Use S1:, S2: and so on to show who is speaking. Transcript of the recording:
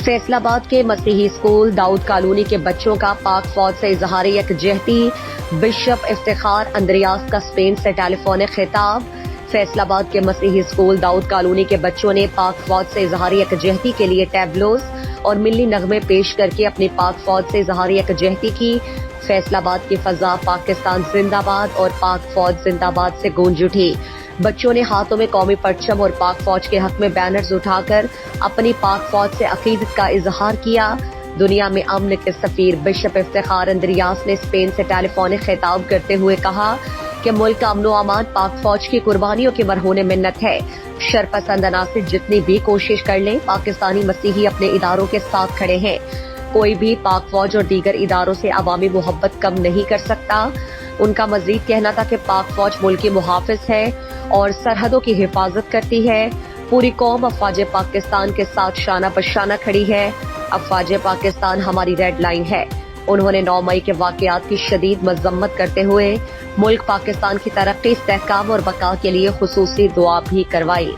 S1: फैसलाबाद के मसीही school Dawood colony के बच्चों का पाक फौज से इजहार यकजहती। बिशप इफ्तिखार अंद्रियास का स्पेन से टेलीफोनिक खिताब। फैसलाबाद के मसीही स्कूल दाऊद कॉलोनी के बच्चों ने पाक फौज से इजहार यकजहती के लिए टैबलोस और मिली नगमे पेश करके अपनी पाक फौज से इजहार यकजहती की। फैसलाबाद की फजा पाकिस्तान जिंदाबाद और पाक फौज जिंदाबाद से गूंज उठी। बच्चों ने हाथों में कौमी परचम और पाक फौज के हक में बैनर्स उठाकर अपनी पाक फौज से अकीदत का इजहार किया। दुनिया में अमन के सफीर बिशप इफ्तिखार अंद्रियास ने स्पेन से टेलीफोनिक खिताब करते हुए कहा कि मुल्क का अमन अमान पाक फौज की कुर्बानियों की मरहून मिन्नत है। शरपसंद अनासिर जितनी भी कोशिश कर लें, पाकिस्तानी मसीही अपने इदारों के साथ खड़े हैं। कोई भी पाक फौज और दीगर इदारों से अवामी मोहब्बत कम नहीं कर सकता। उनका मजीद कहना था कि पाक फौज मुल्क की मुहाफिज है और सरहदों की हिफाजत करती है। पूरी कौम अफवाज पाकिस्तान के साथ शाना बशाना खड़ी है। अफवाज पाकिस्तान हमारी रेड लाइन है। उन्होंने 9 मई के वाकयात की शदीद मजम्मत करते हुए मुल्क पाकिस्तान की तरक्की, इस्तेहकाम और बका के लिए खुसूसी दुआ भी करवाई।